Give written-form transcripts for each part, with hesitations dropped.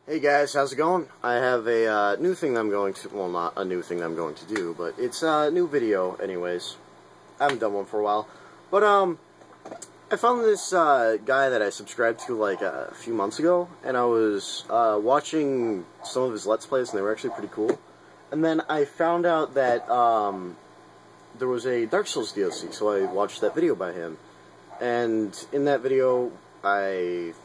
Hey guys, how's it going? I have a new thing that I'm going to, well, not a new thing that I'm going to do, but it's a new video anyways. I haven't done one for a while. But, I found this guy that I subscribed to like a few months ago, and I was watching some of his Let's Plays, and they were actually pretty cool. And then I found out that there was a Dark Souls DLC, so I watched that video by him. And in that video, I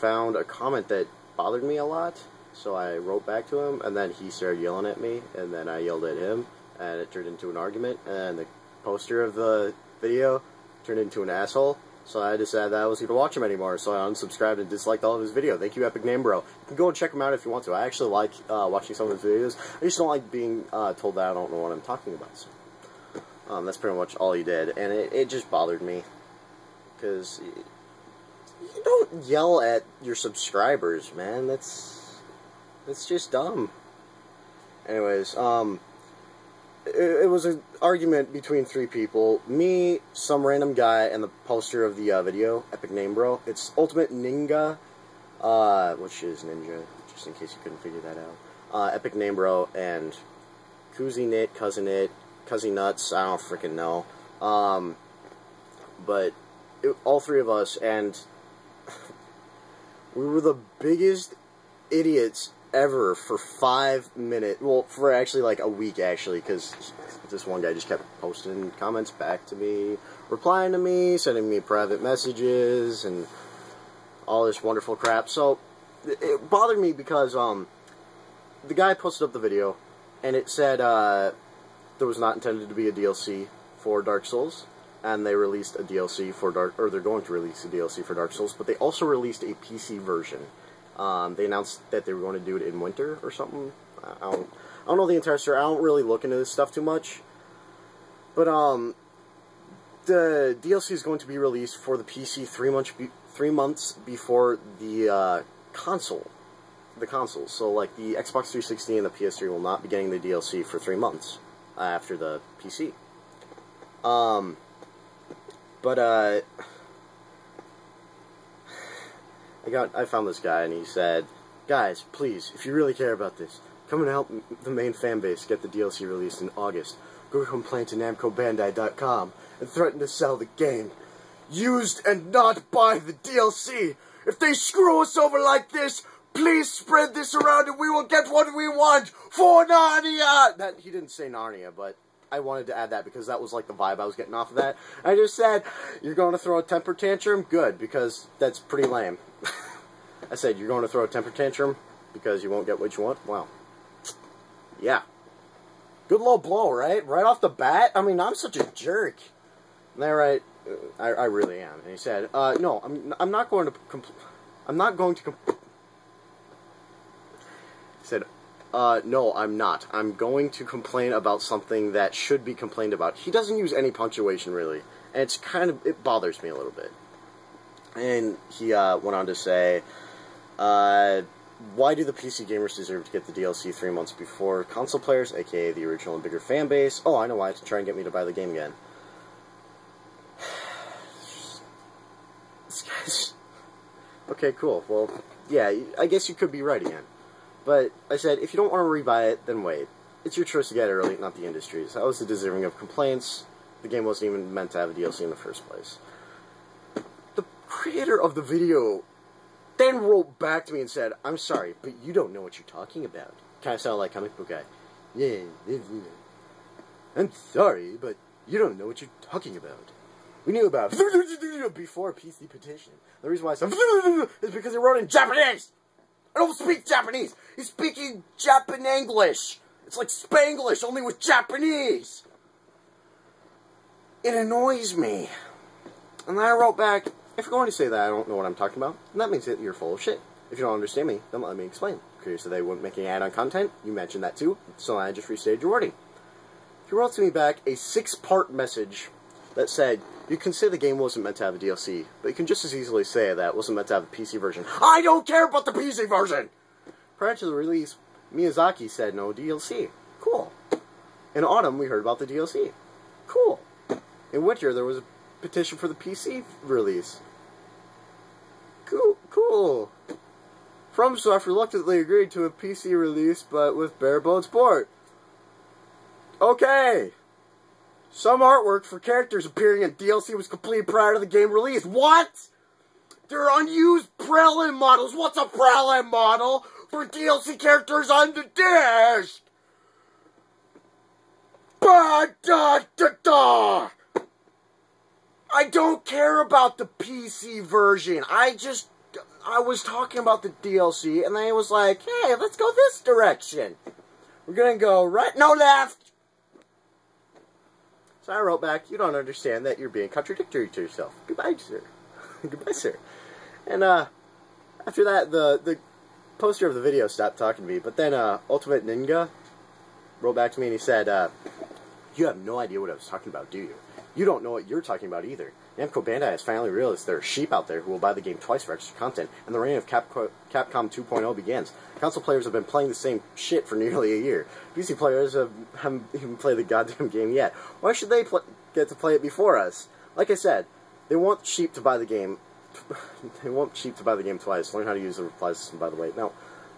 found a comment that bothered me a lot, so I wrote back to him, and then he started yelling at me, and then I yelled at him, and it turned into an argument, and the poster of the video turned into an asshole, so I decided that I wasn't going to watch him anymore, so I unsubscribed and disliked all of his video. Thank you, EpicNameBro. You can go and check him out if you want to. I actually like watching some of his videos. I just don't like being told that I don't know what I'm talking about, so that's pretty much all he did, and it just bothered me, because you don't yell at your subscribers, man. That's just dumb. Anyways, it was an argument between three people. Me, some random guy, and the poster of the video, EpicNameBro. It's Ultimate Ninja, which is Ninja, just in case you couldn't figure that out. EpicNameBro and Cousinit, Cousin Nuts, I don't freaking know. But all three of us, and we were the biggest idiots ever for 5 minutes. Well, for actually like a week, actually, because this one guy just kept posting comments back to me, replying to me, sending me private messages, and all this wonderful crap. So, it bothered me because, the guy posted up the video, and it said, there was not intended to be a DLC for Dark Souls. And they released a DLC for they're going to release a DLC for Dark Souls, but they also released a PC version. They announced that they were going to do it in winter or something. I don't know the entire story. I don't really look into this stuff too much. But, the DLC is going to be released for the PC 3 months before the console. The consoles. So, like, the Xbox 360 and the PS3 will not be getting the DLC for 3 months after the PC. But, I found this guy, and he said, guys, please, if you really care about this, come and help the main fan base get the DLC released in August. Go complain to NamcoBandai.com and threaten to sell the game used and not buy the DLC. If they screw us over like this, please spread this around and we will get what we want for Narnia! He didn't say Narnia, but I wanted to add that because that was like the vibe I was getting off of that. I just said, you're going to throw a temper tantrum? Good, because that's pretty lame. I said, you're going to throw a temper tantrum because you won't get what you want? Wow. Yeah. Good low blow, right? Right off the bat? I mean, I'm such a jerk. Isn't that right? I really am. And he said, no, I'm not going to He said, no, I'm not. I'm going to complain about something that should be complained about. He doesn't use any punctuation, really. And it's it bothers me a little bit. And he went on to say, why do the PC gamers deserve to get the DLC 3 months before console players, aka the original and bigger fan base? Oh, I know why, to try and get me to buy the game again. This guy's... Okay, cool. Well, yeah, I guess you could be right again. But I said, if you don't want to rebuy it, then wait. It's your choice to get it early, not the industry's. I was deserving of complaints. The game wasn't even meant to have a DLC in the first place. The creator of the video then wrote back to me and said, I'm sorry, but you don't know what you're talking about. Kind of sound like comic book guy. Yeah, I'm sorry, but you don't know what you're talking about. We knew about before PC petition. The reason why I said is because he wrote in Japanese. I don't speak Japanese. He's speaking Japan-English. It's like Spanglish, only with Japanese. It annoys me. And then I wrote back, if you're going to say that I don't know what I'm talking about, then that means that you're full of shit. If you don't understand me, then let me explain. Curious that they wouldn't make any add-on content. You mentioned that too, so I just restated your wording. He wrote to me back a 6-part message that said, you can say the game wasn't meant to have a DLC, but you can just as easily say that it wasn't meant to have a PC version. I don't care about the PC version! Prior to the release, Miyazaki said no DLC. Cool. In autumn, we heard about the DLC. Cool. In winter, there was a petition for the PC release. Cool. FromSoft reluctantly agreed to a PC release, but with bare bones port. Okay. Some artwork for characters appearing in DLC was completed prior to the game release. What? They're unused Prelin models. What's a Prelin model for DLC characters on the disc? Ba-da-da-da! I don't care about the PC version. I was talking about the DLC, and then it was like, hey, let's go this direction. We're gonna go right, no, left! So I wrote back, you don't understand that you're being contradictory to yourself. Goodbye, sir. Goodbye, sir. And, after that, the poster of the video stopped talking to me, but then, Ultimate Ninja wrote back to me and he said, you have no idea what I was talking about, do you? You don't know what you're talking about either. Namco Bandai has finally realized there are sheep out there who will buy the game twice for extra content, and the reign of Capcom 2.0 begins. Console players have been playing the same shit for nearly a year. PC players haven't even played the goddamn game yet. Why should they get to play it before us? Like I said, they want sheep to buy the game. They want sheep to buy the game twice. Learn how to use the reply system, by the way. Now,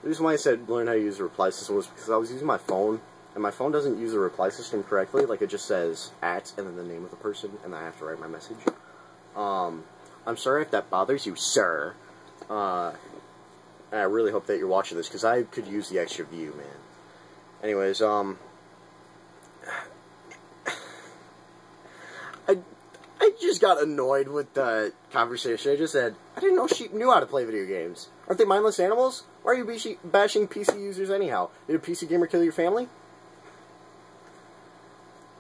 the reason why I said learn how to use the reply system was because I was using my phone, and my phone doesn't use the reply system correctly. Like, it just says @ and then the name of the person, and then I have to write my message. I'm sorry if that bothers you, sir. And I really hope that you're watching this, because I could use the extra view, man. Anyways, I just got annoyed with the conversation. I just said, I didn't know sheep knew how to play video games. Aren't they mindless animals? Why are you bashing PC users anyhow? Did a PC gamer kill your family?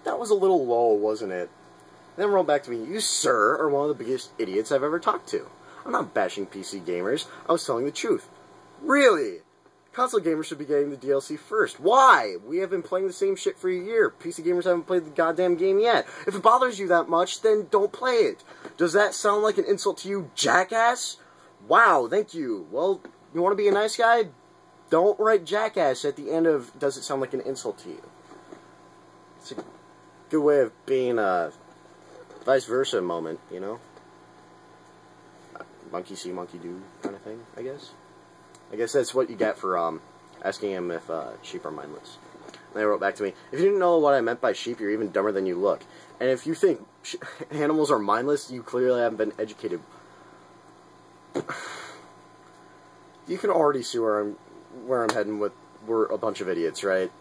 That was a little low, wasn't it? Then wrote back to me, you, sir, are one of the biggest idiots I've ever talked to. I'm not bashing PC gamers. I was telling the truth. Really? Console gamers should be getting the DLC first. Why? We have been playing the same shit for a year. PC gamers haven't played the goddamn game yet. If it bothers you that much, then don't play it. Does that sound like an insult to you, jackass? Wow, thank you. Well, you want to be a nice guy? Don't write jackass at the end of does it sound like an insult to you. It's a good way of being a vice versa moment, you know? Monkey see, monkey do kind of thing, I guess. I guess that's what you get for asking him if sheep are mindless. And they wrote back to me, if you didn't know what I meant by sheep, you're even dumber than you look. And if you think animals are mindless, you clearly haven't been educated. You can already see where I'm heading with, we're a bunch of idiots, right?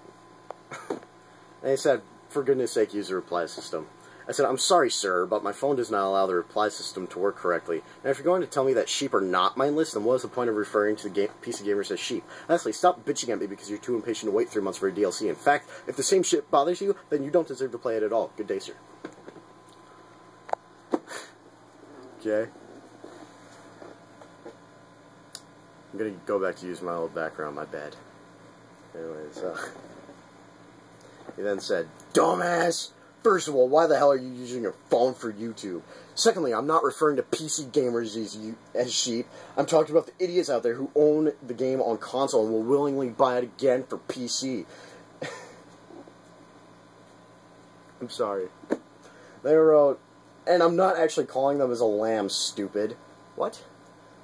And they said, for goodness sake, use the reply system. I said, I'm sorry, sir, but my phone does not allow the reply system to work correctly. And if you're going to tell me that sheep are not mindless, then what is the point of referring to the PC gamers as sheep? Honestly, stop bitching at me because you're too impatient to wait 3 months for a DLC. In fact, if the same shit bothers you, then you don't deserve to play it at all. Good day, sir. Okay. I'm gonna go back to use my old background, my bad. Anyways, he then said, dumbass! First of all, why the hell are you using your phone for YouTube? Secondly, I'm not referring to PC gamers as sheep. I'm talking about the idiots out there who own the game on console and will willingly buy it again for PC. I'm sorry. They wrote, and I'm not actually calling them as a lamb, stupid. What?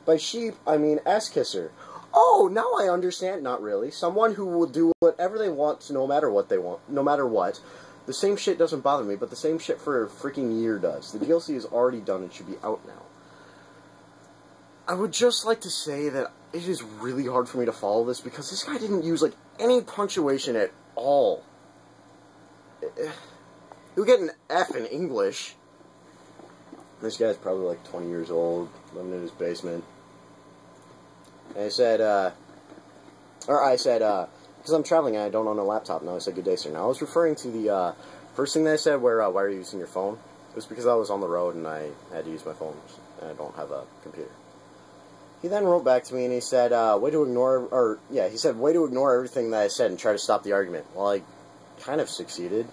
By sheep, I mean ass-kisser. Oh, now I understand. Not really. Someone who will do whatever they want, no matter what they want, no matter what. The same shit doesn't bother me, but the same shit for a freaking year does. The DLC is already done and should be out now. I would just like to say that it is really hard for me to follow this because this guy didn't use, like, any punctuation at all. He'll get an F in English. This guy's probably, like, 20 years old, living in his basement. And I said, because I'm traveling and I don't own a laptop. No, I said, good day, sir. Now, I was referring to the first thing that I said where, why are you using your phone? It was because I was on the road and I had to use my phone, and I don't have a computer. He then wrote back to me and he said, way to ignore everything that I said and try to stop the argument. Well, I kind of succeeded.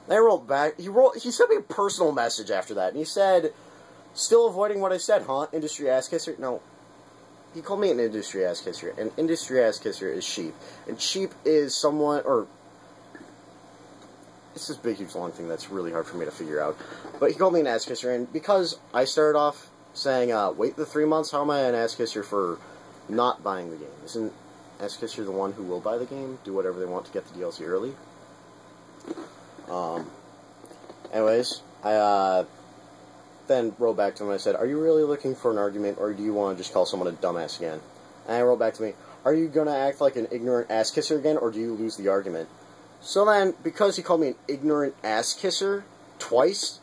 Then I wrote back, he sent me a personal message after that, and he said, still avoiding what I said, huh? Industry ass kisser? No. He called me an industry ass kisser. An industry ass kisser is sheep. And sheep is someone, or it's this big, huge, long thing that's really hard for me to figure out. But he called me an ass kisser, and because I started off saying, wait the 3 months, how am I an ass kisser for, not buying the game. Isn't Ass-Kisser the one who will buy the game, do whatever they want to get the DLC early? Anyways, I then wrote back to him and I said, are you really looking for an argument, or do you want to just call someone a dumbass again? And I wrote back to me, are you going to act like an ignorant ass-kisser again, or do you lose the argument? So then, because he called me an ignorant ass-kisser twice,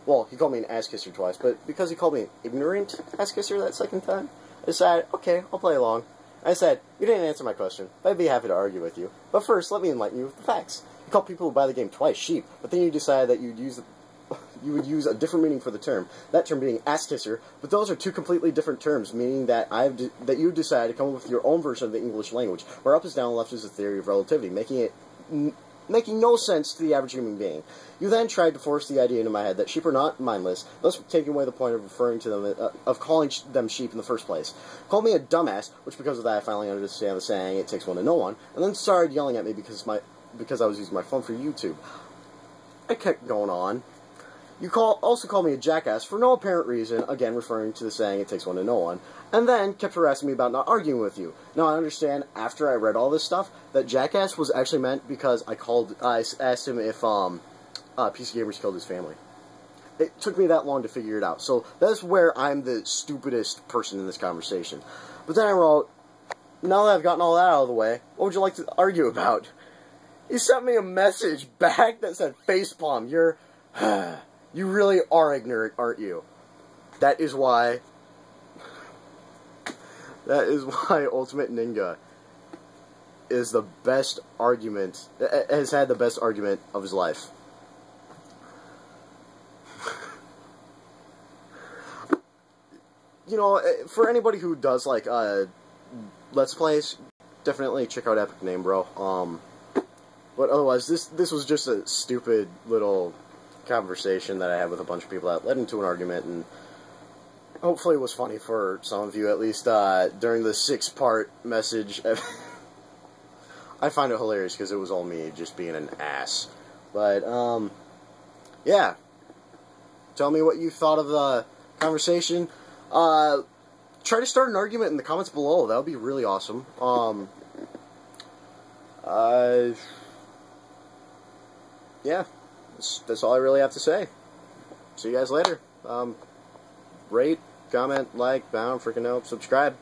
well, he called me an ass-kisser twice, but because he called me an ignorant ass-kisser that second time, I decided, okay, I'll play along. I said, you didn't answer my question, but I'd be happy to argue with you. But first, let me enlighten you with the facts. You call people who buy the game twice sheep, but then you decided that you would use a different meaning for the term, that term being ass-kisser, but those are two completely different terms, meaning that that you decided to come up with your own version of the English language, where up is down, left is the theory of relativity, making no sense to the average human being. You then tried to force the idea into my head that sheep are not mindless, thus taking away the point of referring to them, of calling them sheep in the first place. Called me a dumbass, which because of that I finally understand the saying, it takes one to know one, and then started yelling at me because I was using my phone for YouTube. I kept going on. You also called me a jackass for no apparent reason, again referring to the saying, it takes one to know one, and then kept harassing me about not arguing with you. Now I understand, after I read all this stuff, that jackass was actually meant because I asked him if PC Gamers killed his family. It took me that long to figure it out, so that's where I'm the stupidest person in this conversation. But then I wrote, now that I've gotten all that out of the way, what would you like to argue about? He sent me a message back that said, facepalm, you really are ignorant, aren't you? That is why Ultimate Ninja is the best argument, has had the best argument of his life. You know, for anybody who does, like, Let's Plays, definitely check out EpicNameBro. But otherwise, this was just a stupid little conversation that I had with a bunch of people that led into an argument, and hopefully it was funny for some of you, at least during the 6-part message. I find it hilarious because it was all me just being an ass. But, yeah. Tell me what you thought of the conversation. Try to start an argument in the comments below. That would be really awesome. Yeah. That's all I really have to say. See you guys later. Rate, comment, like, bound, freaking know, subscribe.